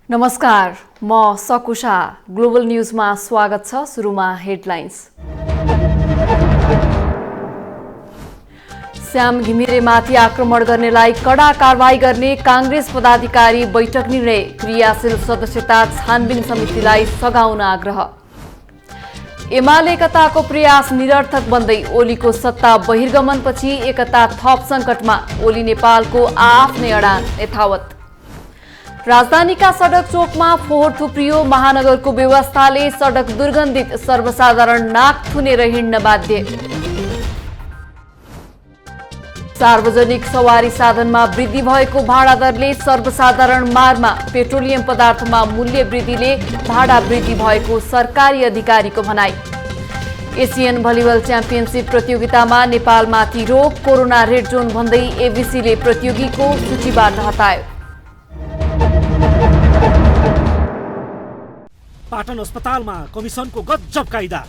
नमस्कार, म सकुशा। ग्लोबल न्यूजमा स्वागत छ। सुरुमा हेडलाइन्स। श्याम घिमिरेमाथि आक्रमण गर्नेलाई कडा कारबाही गर्ने कांग्रेस पदाधिकारी बैठक निर्णय। क्रियाशील सदस्यता छानबिन समितिलाई सघाउन आग्रह। एमाले एकताको प्रयास निरर्थक बन्दै ओलीको सत्ता बहिर्गमनपछि एकता थप सङ्कटमा। ओली नेपालको आफ्नै अडान यथावत। राजधानीका सडक चोकमा फोहोर थुप्रियो। महानगरको व्यवस्थाले सडक दुर्गन्धित, सर्वसाधारण नाक थुनेर हिँड्न बाध्य। सार्वजनिक सवारी साधनमा वृद्धि भएको भाडा दरले सर्वसाधारण मारमा। पेट्रोलियम पदार्थमा मूल्य वृद्धिले भाडा वृद्धि भएको सरकारी अधिकारीको भनाई। एसियन भलिबल च्याम्पियनसिप प्रतियोगितामा नेपालमाथि रोक। कोरोना रेड जोन भन्दै एबिसीले प्रतियोगीको सूचीबाट हटायो। पाटन अस्पतालमा कमिसनको गजब कायदा।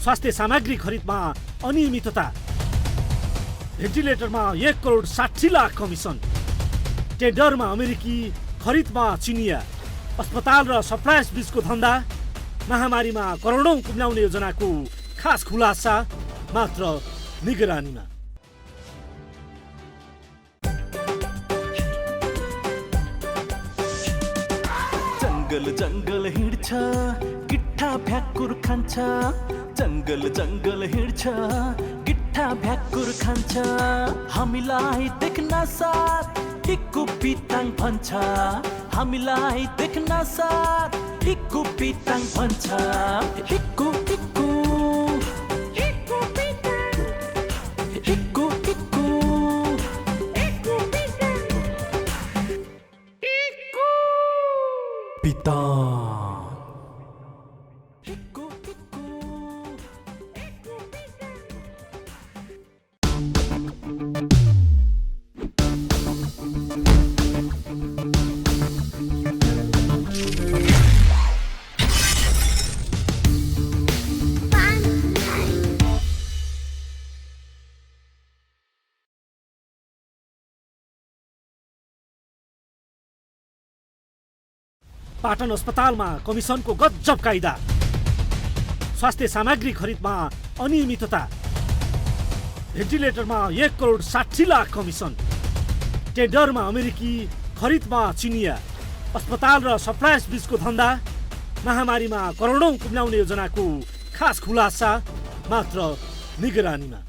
स्वास्थ्य सामग्री खरिदमा अनियमितता। भेन्टिलेटरमा 1 करोड 60 लाख कमिसन। टेन्डरमा अमेरिकी, खरिदमा चिनिया। अस्पताल र सप्लायर्स बीचको धन्दा। महामारीमा करोडौं कुम्ल्याउने योजनाको खास खुलासा मात्र निगरानीमा। जंगल जंगल हिँड्छ, गिट्ठा भ्याकुर खान्छ। जंगल जंगल हिँड्छ, गिट्ठा भ्याकुर खान्छ। हामीलाई देख्न साथ हिक्कु पिताङ भन्छ। हामीलाई देख्न साथ हिक्कु पिताङ भन्छ। हिक्कु हिक्कु हिक्कु पिताङ, हिक्कु हिक्कु हिक्कु पिताङ, हिक्कु पिताङ। पाटन अस्पतालमा कमिसनको गजब कायदा। स्वास्थ्य सामग्री खरिदमा अनियमितता। भेन्टिलेटरमा 1 करोड 60 लाख कमिसन। टेन्डरमा अमेरिकी, खरिदमा चिनिया। अस्पताल र सप्लायर्स बीचको धन्दा। महामारीमा करोडौं कुम्ल्याउने योजनाको खास खुलासा मात्र निगरानीमा।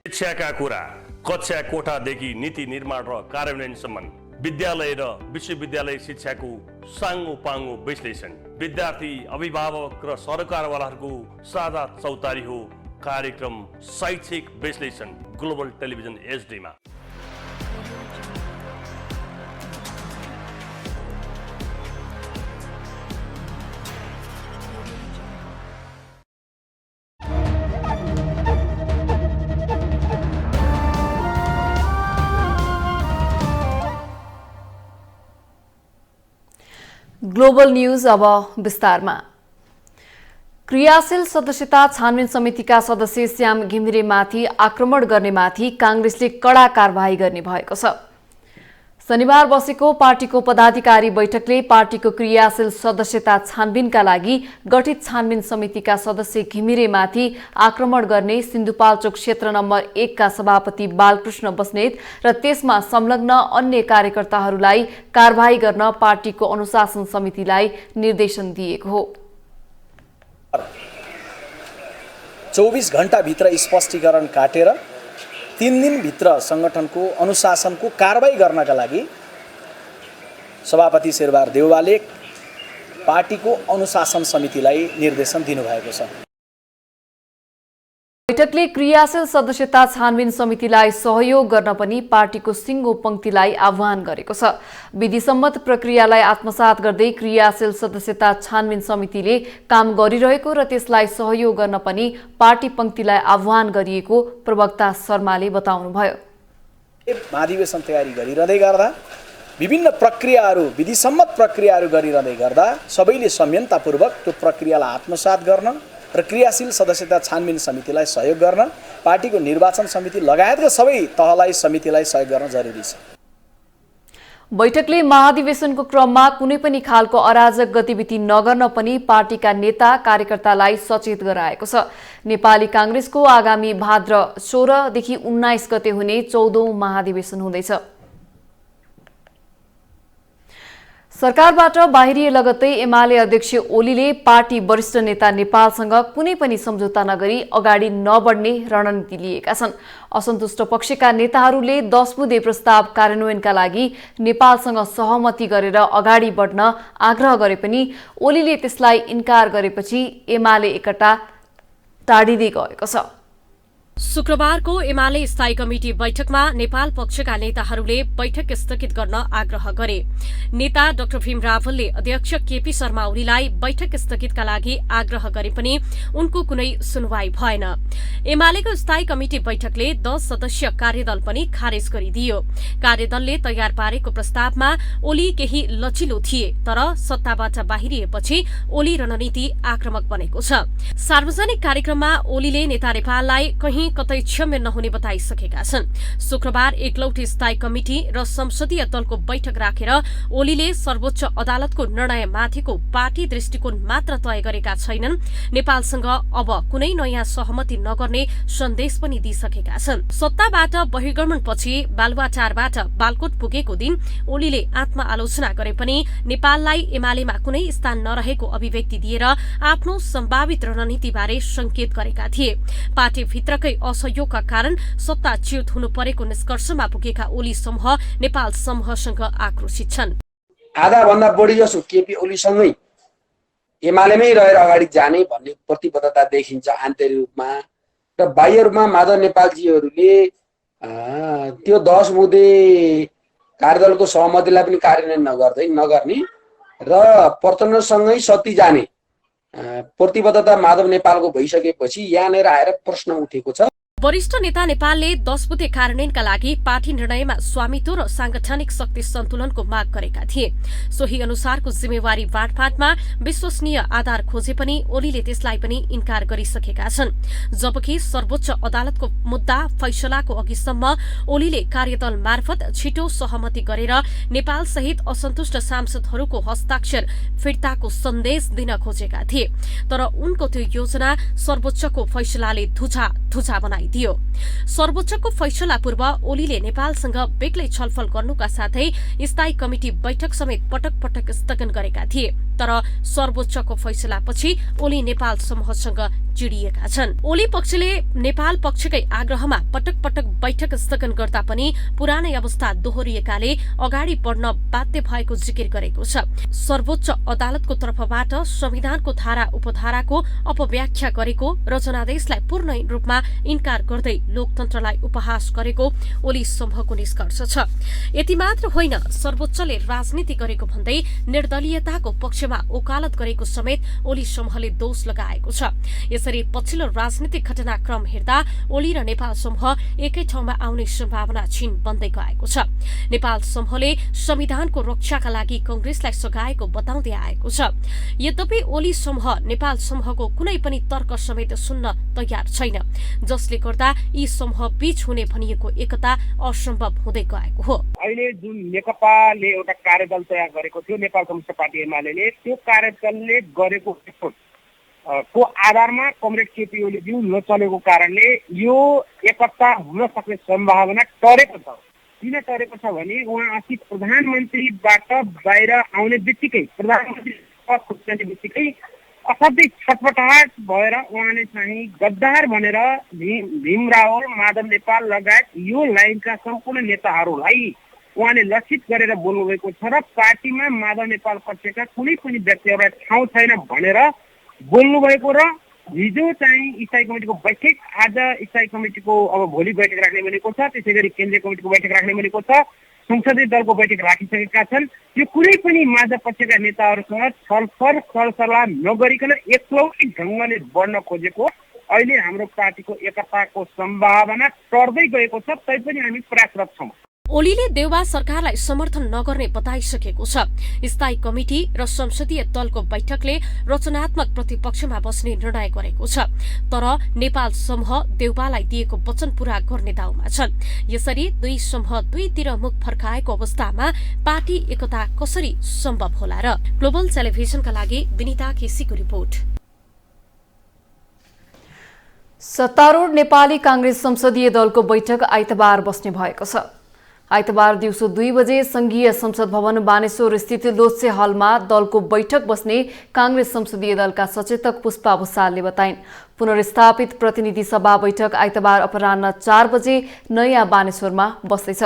शिक्षाका कुरा कक्षा कोठादेखि नीति निर्माण र कार्यान्वयनसम्म। विद्यालय र विश्वविद्यालय शिक्षाको साङ्गो पाङ्गो विश्लेषण। विद्यार्थी, अभिभावक र सरकारवालाहरूको साझा चौतारी हो कार्यक्रम शैक्षिक विश्लेषण ग्लोबल टेलिभिजन एचडीमा। ग्लोबल न्यूज अब विस्तारमा। क्रियाशील सदस्यता छानबिन समितिका सदस्य श्याम घिमिरेमाथि आक्रमण गर्नेमाथि कांग्रेसले कडा कारबाही गर्ने भएको छ। शनिबार बसेको पार्टीको पदाधिकारी बैठकले पार्टीको क्रियाशील सदस्यता छानबिनका लागि गठित छानबिन समितिका सदस्य घिमिरेमाथि आक्रमण गर्ने सिन्धुपाल्चोक क्षेत्र नम्बर 1 का सभापति बालकृष्ण बस्नेत र त्यसमा संलग्न अन्य कार्यकर्ताहरूलाई कारबाही गर्न पार्टीको अनुशासन समितिलाई निर्देशन दिएको हो। 24 घण्टाभित्र स्पष्टीकरण काटेर 3 दिनभित्र संगठनको अनुशासनको कारबाही गर्नका लागि सभापति शेरबहादुर देउवाले पार्टीको अनुशासन समितिलाई निर्देशन दिनुभएको छ। बैठकले क्रियाशील सदस्यता छानबिन समितिलाई सहयोग गर्न पनि पार्टीको सिङ्गो पंक्तिलाई आह्वान गरेको छ। विधिसम्मत प्रक्रियालाई आत्मसात गर्दै क्रियाशील सदस्यता छानबिन समितिले काम गरिरहेको र त्यसलाई सहयोग गर्न पनि पार्टी पंक्तिलाई आह्वान गरिएको प्रवक्ता शर्माले बताउनुभयो। महाधिवेशन तयारी गरिरहँदै गर्दा विभिन्न प्रक्रियाहरू, विधिसम्मत प्रक्रियाहरू गरिरहँदै गर्दा सबैले संयमतापूर्वक त्यो प्रक्रियालाई आत्मसात गर्न र क्रियाशील सदस्यता छानबिन समितिलाई सहयोग गर्न, पार्टीको निर्वाचन समिति लगायतका सबै तहलाई, समितिलाई सहयोग गर्न जरुरी छ। बैठकले महाधिवेशनको क्रममा कुनै पनि खालको अराजक गतिविधि नगर्न पनि पार्टीका नेता कार्यकर्तालाई सचेत गराएको छ। नेपाली कांग्रेसको आगामी भाद्र 16 देखि 19 गते हुने 14औं महाधिवेशन हुँदैछ। सरकारबाट बाहिरिए लगत्तै एमाले अध्यक्ष ओलीले पार्टी वरिष्ठ नेता नेपालसँग कुनै पनि सम्झौता नगरी अगाडि नबढ्ने रणनीति लिएका छन्। असन्तुष्ट पक्षका नेताहरूले 10 बुँदे प्रस्ताव कार्यान्वयनका लागि नेपालसँग सहमति गरेर अगाडि बढ्न आग्रह गरे पनि ओलीले त्यसलाई इन्कार गरेपछि एमाले एकटा टाढिँदै गएको छ। शुक्रबारको एमाले स्थायी कमिटी बैठकमा नेपाल पक्षका नेताहरूले बैठक स्थगित गर्न आग्रह गरे। नेता डाक्टर भीम रावलले अध्यक्ष केपी शर्मा ओलीलाई बैठक स्थगितका लागि आग्रह गरे पनि उनको कुनै सुनवाई भएन। एमालेको स्थायी कमिटी बैठकले 10 सदस्यीय कार्यदल पनि खारेज गरिदियो। कार्यदलले तयार पारेको प्रस्तावमा ओली केही लचिलो थिए, तर सत्ताबाट बाहिरिएपछि ओली रणनीति आक्रामक बनेको छ। सार्वजनिक कार्यक्रममा ओलीले नेता नेपाललाई कहीं कतै क्षम्य नहुने बताइसकेका छन्। शुक्रबार एकलौटी स्थायी कमिटी र संसदीय दलको बैठक राखेर ओलीले सर्वोच्च अदालतको निर्णयमाथिको पार्टी दृष्टिकोण मात्र तय गरेका छैनन्, नेपालसँग अब कुनै नयाँ सहमति नगर्ने सन्देश पनि दिइसकेका छन्। सत्ताबाट बहिर्गमनपछि बालुवाटारबाट बालकोट पुगेको दिन ओलीले आत्मआलोचना गरे पनि नेपाललाई एमालेमा कुनै स्थान नरहेको अभिव्यक्ति दिएर आफ्नो सम्भावित रणनीतिबारे संकेत गरेका थिए। पार्टीभित्रकै असहयोगका कारण सत्ताच्युत हुनु परेको निष्कर्षमा पुगेका ओली समूह नेपाल समूहसँग आक्रोशित छन्। आधा भन्दा बढी जसो केपी ओलीसँगै एमालेमै रहेर अगाडि जाने भन्ने प्रतिबद्धता देखिन्छ आन्तरिक रूपमा, र बाह्य रूपमा माधव नेपालजीहरूले त्यो 10 बुँदे कार्यदलको सहमतिलाई पनि कार्यान्वयन नगर्ने र प्रचण्डसँगै सत्ती जाने प्रतिबद्धता माधव नेपालको भइसकेपछि यहाँनिर आएर प्रश्न उठेको छ। वरिष्ठ नेता नेपालले 10 बुँदे कार्यान्वयनका लागि पार्टी निर्णयमा स्वामित्व र सांगठनिक शक्ति सन्तुलनको माग गरेका थिए। सोही अनुसारको जिम्मेवारी बाँडफाँडमा विश्वसनीय आधार खोजे पनि ओलीले त्यसलाई पनि इन्कार गरिसकेका छन्। जबकि सर्वोच्च अदालतको मुद्दा फैसलाको अघिसम्म ओलीले कार्यदल मार्फत छिटो सहमति गरेर नेपाल सहित असन्तुष्ट सांसदहरूको हस्ताक्षर फिर्ताको सन्देश दिन खोजेका थिए, तर उनको त्यो योजना सर्वोच्चको फैसलाले धुजा बनाइदियो। सर्वोच्चको फैसला पूर्व ओलीले नेपालसँग बेग्लै छलफल गर्नुका साथै स्थायी कमिटी बैठक समेत पटक पटक स्थगन गरेका थिए, तर सर्वोच्चको फैसलापछि ओली नेपाल समूहसँग चिडिएका छन्। ओली पक्षले नेपाल पक्षकै आग्रहमा पटक पटक बैठक स्थगन गर्दा पनि पुरानै अवस्था दोहोरिएकाले अगाडि बढ्न बाध्य भएको जिकिर गरेको छ। सर्वोच्च अदालतको तर्फबाट संविधानको धारा उपधाराको अपव्याख्या गरेको र जनादेशलाई पूर्ण रूपमा इन्कार गर्दै लोकतन्त्रलाई उपहास गरेको ओली समूहको निष्कर्ष छ। यति मात्र होइन, सर्वोच्चले राजनीति गरेको भन्दै निर्दलीयताको पक्षमा ओकालत गरेको समेत ओली समूहले दोष लगाएको छ। यसरी पछिल्लो राजनीतिक घटनाक्रम हेर्दा ओली र नेपाल समूह एकै ठाउँमा आउने सम्भावना क्षीण बन्दै गएको छ। नेपाल समूहले संविधानको रक्षाका लागि कंग्रेसलाई सघाएको बताउँदै आएको छ। यद्यपि ओली समूह नेपाल समूहको कुनै पनि तर्क समेत सुन्न तयार छैन, जसले गर्दा यी समूह बीच हुने भनिएको एकता असम्भव हुँदै गएको हो। अहिले जुन नेकपाले एउटा कार्यदल तयार गरेको थियो, नेपाल कम्युनिस्ट पार्टी एमाले, त्यो कार्यदलले गरेको को आधारमा कमरेड केपी ओलीज्यू नचलेको कारणले यो एकता हुन सक्ने सम्भावना टरेको छ। किन टरेको छ भने उहाँ अस्ति प्रधानमन्त्रीबाट बाहिर आउने बित्तिकै, प्रधानमन्त्री पद खोज्ने बित्तिकै असाध्यै छटपटाहट भएर उहाँले चाहिँ गद्दार भनेर भीम रावल, माधव नेपाल लगायत यो लाइनका सम्पूर्ण नेताहरूलाई उहाँले लक्षित गरेर बोल्नुभएको छ र पार्टीमा माधव नेपाल पक्षका कुनै पनि व्यक्तिहरूलाई ठाउँ छैन भनेर बोल्नुभएको र हिजो चाहिँ स्थायी कमिटीको बैठक, आज स्थायी कमिटीको अब भोलि बैठक राख्ने भनेको छ, त्यसै गरी केन्द्रीय कमिटीको बैठक राख्ने भनेको छ, संसदीय दलको बैठक राखिसकेका छन्। यो कुनै पनि माझ पक्षका नेताहरूसँग छलफल सरसल्लाह नगरिकन एक्लौटी ढङ्गले बढ्न खोजेको अहिले हाम्रो पार्टीको एकताको सम्भावना टर्दै गएको छ। तैपनि हामी प्रयासरत छौँ। ओलीले देउबा सरकारलाई समर्थन नगर्ने बताइसकेको छ। स्थायी कमिटी र संसदीय दलको बैठकले रचनात्मक प्रतिपक्षमा बस्ने निर्णय गरेको छ। तर नेपाल समूह देउबालाई दिएको वचन पूरा गर्ने दाउमा छन्। यसरी दुई समूह दुईतिर मुख फर्काएको अवस्थामा पार्टी एकता कसरी सम्भव होला र? ग्लोबल टेलिभिजनका लागि विनिता केसीको रिपोर्ट। सत्तारूढ नेपाली कांग्रेस संसदीय दलको बैठक आइतबार बस्ने भएको छ। आइतबार दिउँसो 2 बजे संघीय संसद भवन बानेश्वर स्थित लोत्से हलमा दलको बैठक बस्ने कांग्रेस संसदीय दलका सचेतक पुष्पा भुसालले बताइन्। पुनर्स्थापित प्रतिनिधि सभा बैठक आइतबार अपराह्न 4 बजे नयाँ बानेश्वरमा बस्दैछ।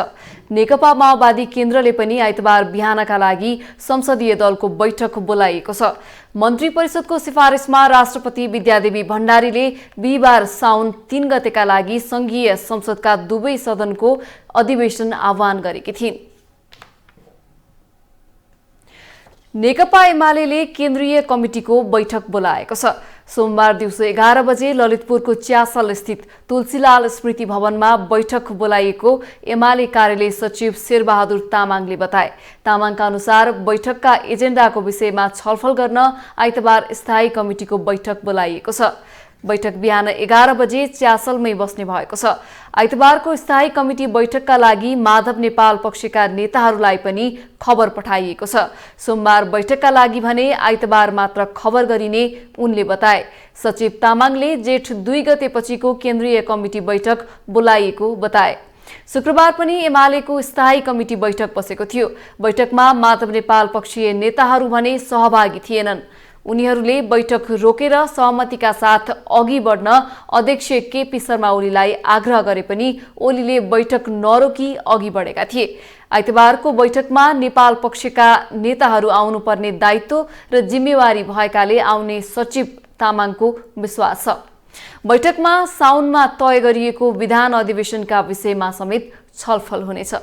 नेकपा माओवादी केन्द्रले पनि आइतबार बिहानका लागि संसदीय दलको बैठक बोलाइएको छ। मन्त्री परिषदको सिफारिसमा राष्ट्रपति विद्यादेवी भण्डारीले बिहिबार साउन 3 गतेका लागि संघीय संसदका दुवै सदनको अधिवेशन आह्वान गरेकी थिइन्। नेकपा एमाले केन्द्रीय कमिटिको बैठक बोलाएको छ। सोमबार दिउँसो 11 बजे ललितपुरको च्यासल स्थित तुलसीलाल स्मृति भवनमा बैठक बोलाइएको एमाले कार्यालय सचिव शेरबहादुर तामाङले बताए। तामाङका अनुसार बैठकका एजेन्डाको विषयमा छलफल गर्न आइतबार स्थायी कमिटिको बैठक बोलाइएको छ। बैठक बिहान 11 बजे च्यासलमै बस्ने भएको छ। आइतबारको स्थायी कमिटी बैठकका लागि माधव नेपाल पक्षका नेताहरूलाई पनि खबर पठाइएको छ। सोमबार बैठकका लागि भने आइतबार मात्र खबर गरिने उनले बताए। सचिव तामाङले जेठ 2 गतेपछिको केन्द्रीय कमिटी बैठक बोलाइएको बताए। शुक्रबार पनि एमालेको स्थायी कमिटी बैठक बसेको थियो। बैठकमा माधव नेपाल पक्षीय नेताहरू भने सहभागी थिएनन्। उनीहरूले बैठक रोकेर सहमतिका साथ अघि बढ्न अध्यक्ष केपी शर्मा ओलीलाई आग्रह गरे पनि ओलीले बैठक नरोकी अघि बढेका थिए। आइतबारको बैठकमा नेपाल पक्षका नेताहरू आउनुपर्ने दायित्व र जिम्मेवारी भएकाले आउने सचिव तामाङको विश्वास छ। बैठकमा साउनमा तय गरिएको विधान अधिवेशनका विषयमा समेत छलफल हुनेछ।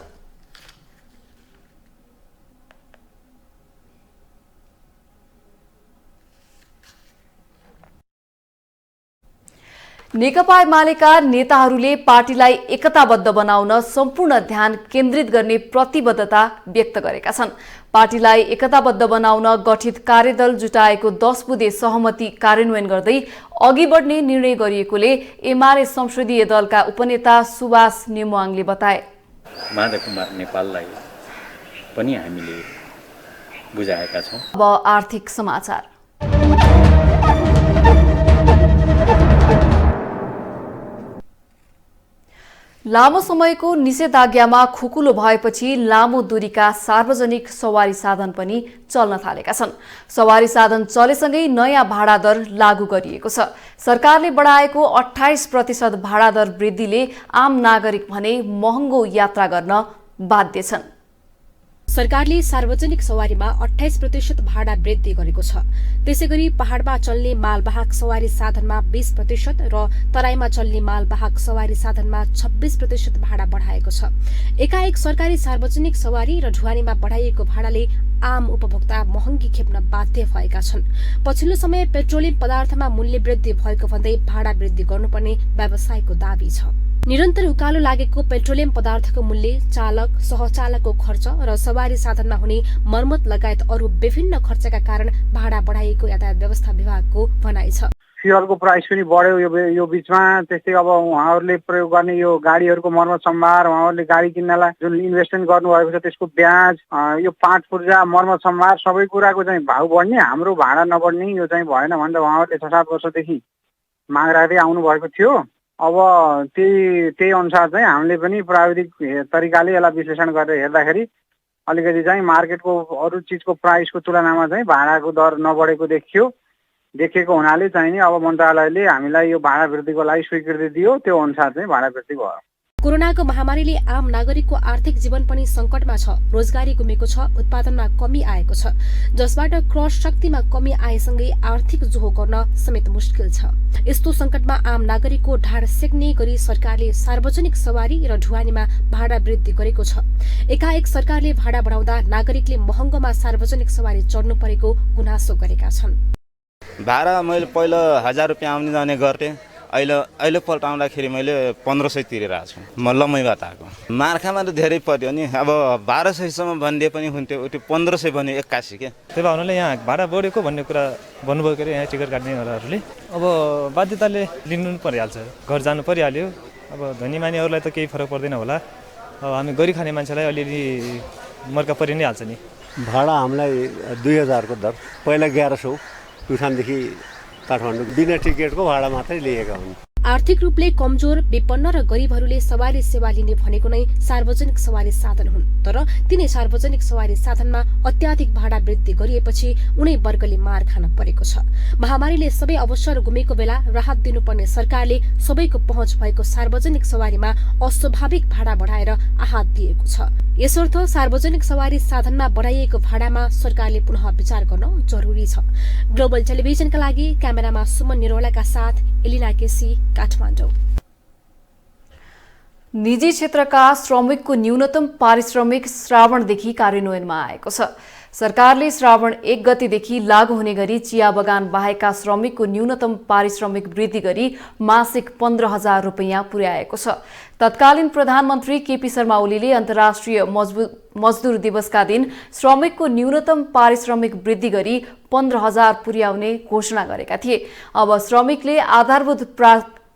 नेकपा एमालेका नेताहरूले पार्टीलाई एकताबद्ध बनाउन सम्पूर्ण ध्यान केन्द्रित गर्ने प्रतिबद्धता व्यक्त गरेका छन्। पार्टीलाई एकताबद्ध बनाउन गठित कार्यदल जुटाएको 10 बुँदे सहमति कार्यान्वयन गर्दै अघि बढ्ने निर्णय गरिएकोले एमाले संसदीय दलका उपनेता सुभाष नेमुवाङले बताए। माधव कुमार नेपाललाई पनि हामीले बुझाएका छौं। अब आर्थिक समाचार। लामो समयको निषेधाज्ञामा खुकुलो भएपछि लामो दूरीका सार्वजनिक सवारी साधन पनि चल्न थालेका छन्। सवारी साधन चलेसँगै नयाँ भाडा दर लागू गरिएको छ। सरकारले बढाएको 28% भाडा दर वृद्धिले आम नागरिक भने महँगो यात्रा गर्न बाध्य छन्। सरकारले सार्वजनिक सवारीमा 28% भाडा वृद्धि गरेको छ। त्यसैगरी पहाडमा चल्ने मालवाहक सवारी साधनमा 20% र तराईमा चल्ने मालवाहक सवारी साधनमा 26% भाडा बढाएको छ। एकाएक सरकारी सार्वजनिक सवारी र ढुवानीमा बढाइएको भाडाले आम उपभोक्ता महँगी खेप्न बाध्य भएका छन्। पछिल्लो समय पेट्रोलियम पदार्थमा मूल्य वृद्धि भएको भन्दै भाडा वृद्धि गर्नुपर्ने व्यवसायको दाबी छ। निरन्तर उकालो लागेको पेट्रोलियम पदार्थको मूल्य, चालक, सहचालकको खर्च र सवारी साधनमा हुने मर्मत लगायत अरू विभिन्न खर्चका कारण भाडा बढाइएको यातायात व्यवस्था विभागको भनाइ छ। फ्युलको प्राइस पनि बढ्यो यो बीचमा। त्यस्तै अब उहाँहरूले प्रयोग गर्ने यो गाडीहरूको मर्मत सम्भार, उहाँहरूले गाडी किन्नलाई जुन इन्भेस्टमेन्ट गर्नुभएको छ त्यसको ब्याज, यो पाठ पूर्जा, मर्मत सम्भार सबै कुराको चाहिँ भाउ बढ्ने, हाम्रो भाडा नबढ्ने, यो चाहिँ भएन भनेर उहाँहरूले 6-7 वर्षदेखि माग राख्दै आउनु भएको थियो। अब त्यही अनुसार चाहिँ हामीले पनि प्राविधिक तरिकाले यसलाई विश्लेषण गरेर हेर्दाखेरि अलिकति चाहिँ मार्केटको अरू चिजको प्राइसको तुलनामा चाहिँ भाडाको दर नबढेको देखिएको हुनाले चाहिँ नि अब मन्त्रालयले हामीलाई यो भाडा वृद्धिको लागि स्वीकृति दियो। त्यो अनुसार चाहिँ भाडा वृद्धि भयो। कोरोनाको महामारीले आम नागरिकको आर्थिक जीवन पनि संकटमा छ। रोजगारी गुमेको छ, उत्पादनमा कमी आएको छ, जसबाट क्रय शक्तिमा कमी आएसँगै आर्थिक जोहो गर्न समेत मुस्किल छ। यस्तो संकटमा आम नागरिकको ढाड सेक्ने गरी सरकारले सार्वजनिक सवारी र ढुवानीमा भाडा वृद्धि गरेको छ। एकाएक सरकारले भाडा बढाउँदा नागरिकले महँगोमा सार्वजनिक सवारी चढ्नु परेको गुनासो गरेका छन्। भाडा मैले पहिला 1000 रुपियाँ आउने जाने गर्थेँ, अहिलेपल्ट आउँदाखेरि मैले 1500 तिरेर आएको छु। म लम्बैबाट आएको। मार्खामा त धेरै पर्यो नि, अब 1200सम्म भनिदिए पनि हुन्थ्यो, त्यो 1500 भन्यो 81 के। त्यही भएर उनीहरूले यहाँ भाडा बढेको भन्ने कुरा भन्नुभयो के अरे यहाँ टिकट काट्नेहरूले। अब बाध्यताले लिनु परिहाल्छ, घर जानु परिहाल्यो। अब धनी मानिहरूलाई त केही फरक पर्दैन होला, अब हामी गरिब खाने मान्छेलाई अलिअलि मर्का परि नै हाल्छ नि। भाडा हामीलाई 2000 को दर, पहिला 1100 प्युठानदेखि काठमाडौँ बिना टिकटको भाडा मात्रै लिएका हुन्। आर्थिक रूपले कमजोर, विपन्न र गरिबहरूले सवारी सेवा लिने भनेको नै सार्वजनिक सवारी साधन हुन्। तर तिनै सार्वजनिक सवारी साधनमा अत्याधिक भाडा वृद्धि गरिएपछि उनै वर्गले मार खान परेको छ। महामारीले सबै अवसर गुमेको बेला राहत दिनुपर्ने सरकारले सबैको पहुँच भएको सार्वजनिक सवारीमा अस्वाभाविक भाडा बढाएर आहत दिएको छ। यसर्थ सार्वजनिक सवारी साधनमा बढाइएको भाडामा सरकारले पुनः विचार गर्न जरुरी छ। ग्लोबल टेलिभिजनका लागि क्यामेरामा सुमन निरोलाका साथ एलिना केसी, काठमाडौँ। निजी क्षेत्रका श्रमिकको न्यूनतम पारिश्रमिक श्रावणदेखि कार्यान्वयनमा आएको छ। सरकारले श्रावण 1 गतेदेखि लागू हुने गरी चिया बगान बाहेकका श्रमिकको न्यूनतम पारिश्रमिक वृद्धि गरी मासिक 15,000 रुपैयाँ पुर्याएको छ। तत्कालीन प्रधानमन्त्री केपी शर्मा ओलीले अन्तर्राष्ट्रिय मजदुर दिवसका दिन श्रमिकको न्यूनतम पारिश्रमिक वृद्धि गरी 15,000 पुर्याउने घोषणा गरेका थिए। अब श्रमिकले आधारभूत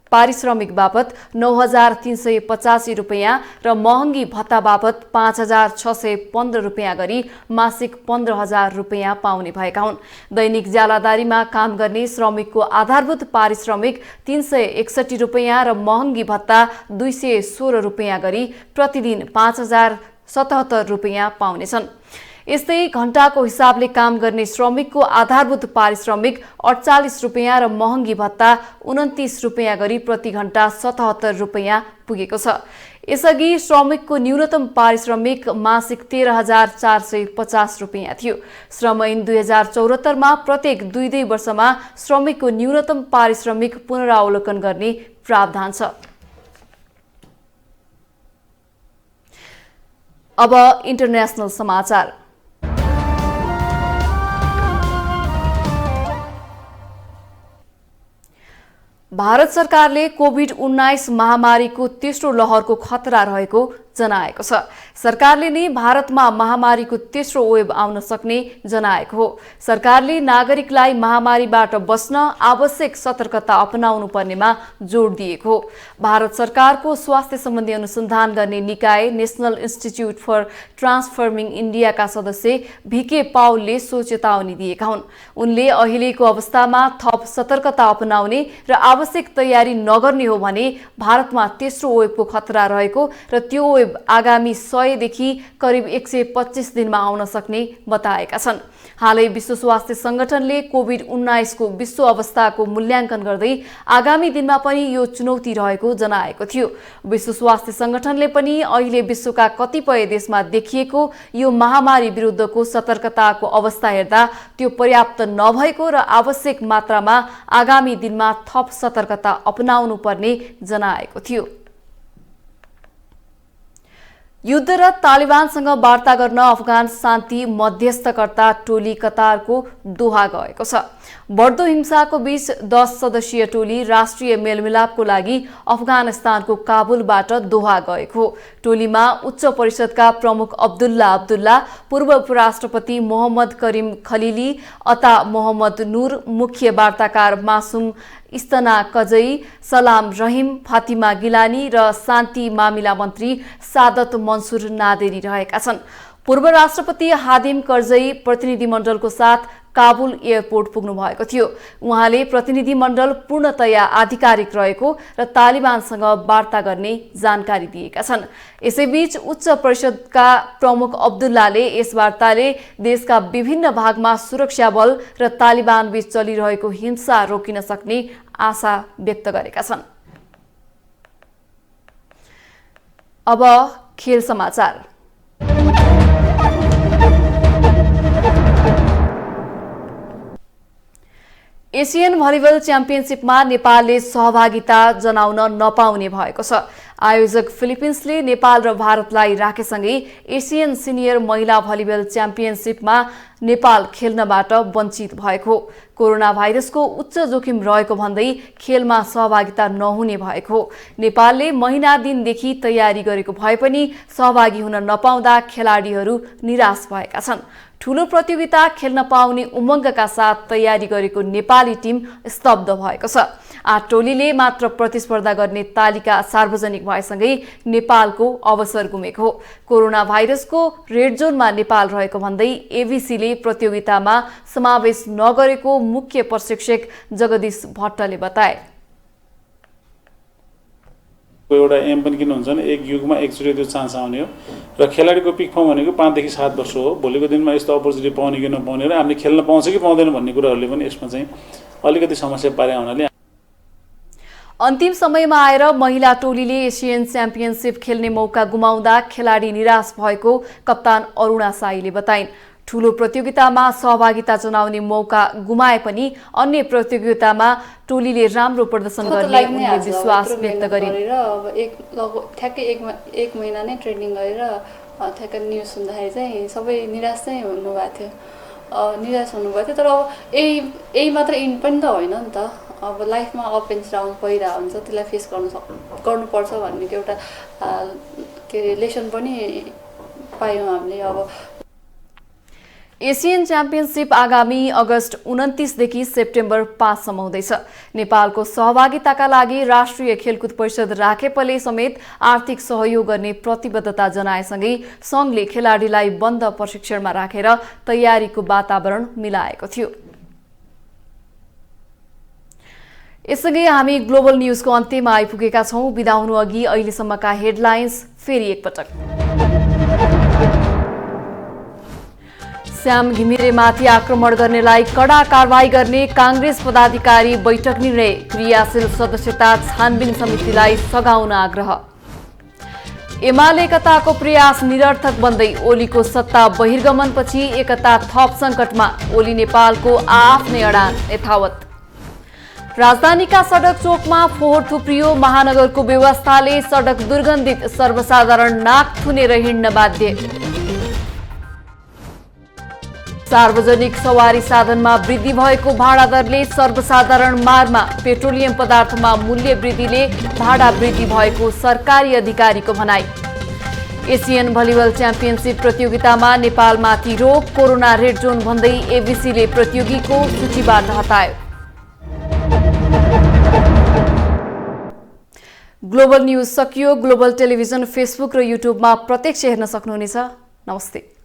पारिश्रमिक बापत 9,385 रुपैयाँ र महँगी भत्ता बापत 5,615 रुपैयाँ गरी मासिक 15,000 रुपैयाँ पाउने भएका हुन्। दैनिक ज्यालादारीमा काम गर्ने श्रमिकको आधारभूत पारिश्रमिक 361 रुपैयाँ र महँगी भत्ता 216 रुपैयाँ गरी प्रतिदिन 5,077 रुपैयाँ पाउनेछन्। यस्तै घण्टाको हिसाबले काम गर्ने श्रमिकको आधारभूत पारिश्रमिक 48 रुपैयाँ र महँगी भत्ता 29 रुपैयाँ गरी प्रति घण्टा 77 रुपैयाँ पुगेको छ। यसअघि श्रमिकको न्यूनतम पारिश्रमिक मासिक 13,450 रुपैयाँ थियो। श्रम ऐन 2074 मा प्रत्येक 2 वर्षमा श्रमिकको न्यूनतम पारिश्रमिक पुनरावलोकन गर्ने प्रावधान छ। अब इन्टरनेशनल समाचार। भारत सरकारले कोभिड-19 महामारीको तेस्रो लहरको खतरा रहेको जनाएको छ। सरकारले नै भारतमा महामारीको तेस्रो वेभ आउन सक्ने जनाएको हो। सरकारले नागरिकलाई महामारीबाट बस्न आवश्यक सतर्कता अपनाउनु पर्नेमा जोड दिएको हो। भारत सरकारको स्वास्थ्य सम्बन्धी अनुसन्धान गर्ने निकाय नेशनल इन्स्टिच्युट फर ट्रान्सफर्मिङ इन्डियाका सदस्य भिके पाउलले सो चेतावनी दिएका हुन्। उनले अहिलेको अवस्थामा थप सतर्कता अपनाउने र आवश्यक तयारी नगर्ने हो भने भारतमा तेस्रो वेभको खतरा रहेको र त्यो वेभ आगामी 100 देखि करिब 125 दिनमा आउन सक्ने बताएका छन्। हालै विश्व स्वास्थ्य संगठनले कोभिड-19 को विश्व अवस्थाको मूल्याङ्कन गर्दै आगामी दिनमा पनि यो चुनौती रहेको जनाएको थियो। विश्व स्वास्थ्य संगठनले पनि अहिले विश्वका कतिपय देशमा देखिएको यो महामारी विरुद्धको सतर्कताको अवस्था हेर्दा त्यो पर्याप्त नभएको र आवश्यक मात्रामा आगामी दिनमा थप सतर्कता अपनाउनु पर्ने जनाएको थियो। युद्धरत तालिबानसँग वार्ता गर्न अफगान शान्ति मध्यस्थकर्ता टोली कतारको दोहा गएको छ। बढ्दो हिंसाको बीच 10 सदस्यीय टोली राष्ट्रिय मेलमिलापको लागि अफगानिस्तानको काबुलबाट दोहा गएको हो। टोलीमा उच्च परिषदका प्रमुख अब्दुल्ला अब्दुल्ला, पूर्व उपराष्ट्रपति मोहम्मद करिम खलिली, अता मोहम्मद नूर, मुख्य वार्ताकार मासुम इस्तना कजई, सलाम रहिम, फातिमा गिलानी र शान्ति मामिला मन्त्री सादत मन्सुर नादेरी रहेका छन्। पूर्व राष्ट्रपति हादिम करजई प्रतिनिधिमण्डलको साथ काबुल एयरपोर्ट पुग्नु भएको थियो। उहाँले प्रतिनिधिमण्डल पूर्णतया आधिकारिक रहेको र तालिबानसँग वार्ता गर्ने जानकारी दिएका छन्। यसैबीच उच्च परिषदका प्रमुख अब्दुल्लाले यस वार्ताले देशका विभिन्न भागमा सुरक्षा बल र तालिबान बीच चलिरहेको हिंसा रोकिन सक्ने आशा व्यक्त गरेका छन्। अब खेल समाचार। एसियन भलिबल च्याम्पियनसिपमा नेपालले सहभागिता जनाउन नपाउने भएको छ। आयोजक फिलिपिन्सले नेपाल र भारतलाई राखेसँगै एसियन सिनियर महिला भलिबल च्याम्पियनसिपमा नेपाल खेल्नबाट वञ्चित भएको। कोरोना भाइरसको उच्च जोखिम रहेको भन्दै खेलमा सहभागिता नहुने भएको। नेपालले महिना दिनदेखि तयारी गरेको भए पनि सहभागी हुन नपाउँदा खेलाडीहरू निराश भएका छन्। ठूलो प्रतियोगिता खेल्न पाउने उमङ्गका साथ तयारी गरेको नेपाली टिम स्तब्ध भएको छ। 8 टोलीले मात्र प्रतिस्पर्धा गर्ने तालिका सार्वजनिक भएसँगै नेपालको अवसर गुमेको हो। कोरोना भाइरसको रेड जोनमा नेपाल रहेको भन्दै एबिसीले प्रतियोगितामा समावेश नगरेको मुख्य प्रशिक्षक जगदीश भट्टले बताए। एउटा एम पनि किन हुन्छ भने एक युगमा एकचोटि त्यो चान्स आउने हो र खेलाडीको पिक फर्म भनेको 5 देखि 7 वर्ष हो। भोलिको दिनमा यस्तो अपर्च्युनिटी पाउने कि नपाउने र हामीले खेल्न पाउँछ कि पाउँदैन भन्ने कुराहरूले पनि यसमा चाहिँ अलिकति समस्या पारे हुनाले अन्तिम समयमा आएर महिला टोलीले एसियन च्याम्पियनसिप खेल्ने मौका गुमाउँदा खेलाडी निराश भएको कप्तान अरुणा साईले बताइन्। ठूलो प्रतियोगितामा सहभागिता जनाउने मौका गुमाए पनि अन्य प्रतियोगितामा टोलीले राम्रो प्रदर्शन गर्ने उनले विश्वास व्यक्त गरिन्। अब ठ्याक्कै एक महिना नै ट्रेनिङ गरेर ठ्याक्कै न्युज सुन्दाखेरि चाहिँ सबै निराश चाहिँ हुनुभएको थियो। तर अब यही मात्र इन्ड पनि त होइन नि त। अब लाइफमा अप एन्ड डाउन भइरहेको हुन्छ, त्यसलाई फेस गर्नुपर्छ भन्ने एउटा लेसन पनि पायौँ हामीले। अब एसियन च्याम्पियनसिप आगामी अगस्त 29 देखि सेप्टेम्बर 5 सम्म हुँदैछ। नेपालको सहभागिताका लागि राष्ट्रिय खेलकुद परिषद राखेपले समेत आर्थिक सहयोग गर्ने प्रतिबद्धता जनाएसँगै संघले खेलाडीलाई बन्द प्रशिक्षणमा राखेर तयारीको वातावरण मिलाएको थियो। यससँगै हामी ग्लोबल न्युजको अन्त्यमा आइपुगेका छौं। बिदा हुनु अघि अहिलेसम्मका हेडलाइन्स फेरि एकपटक। श्याम घिमिरेमाथि आक्रमण गर्नेलाई कडा कारवाही गर्ने कांग्रेस पदाधिकारी बैठक निर्णय। क्रियाशील सदस्यता छानबिन समितिलाई सघाउन आग्रह। एमाले एकताको प्रयास निरर्थक बन्दै ओलीको सत्ता बहिर्गमनपछि एकता थप संकटमा। ओली नेपालको आफ्नै अडान यथावत। राजधानीका सडक चोकमा फोहोर थुप्रियो। महानगरको व्यवस्थाले सडक दुर्गन्धित, सर्वसाधारण नाक थुनेर हिँड्न बाध्य। सार्वजनिक सवारी साधनमा वृद्धि भएको भाडा दरले सर्वसाधारण मारमा। पेट्रोलियम पदार्थमा मूल्य वृद्धिले भाडा वृद्धि भएको सरकारी अधिकारीको भनाई। एसियन भलिबल च्याम्पियनसिप प्रतियोगितामा नेपालमाथि रोक। कोरोना रेड जोन भन्दै एबिसीले प्रतियोगीको सूचीबाट हटायो। ग्लोबल न्युज सकियो। ग्लोबल टेलिभिजन फेसबुक र युट्युबमा प्रत्यक्ष हेर्न सक्नुहुनेछ। नमस्ते।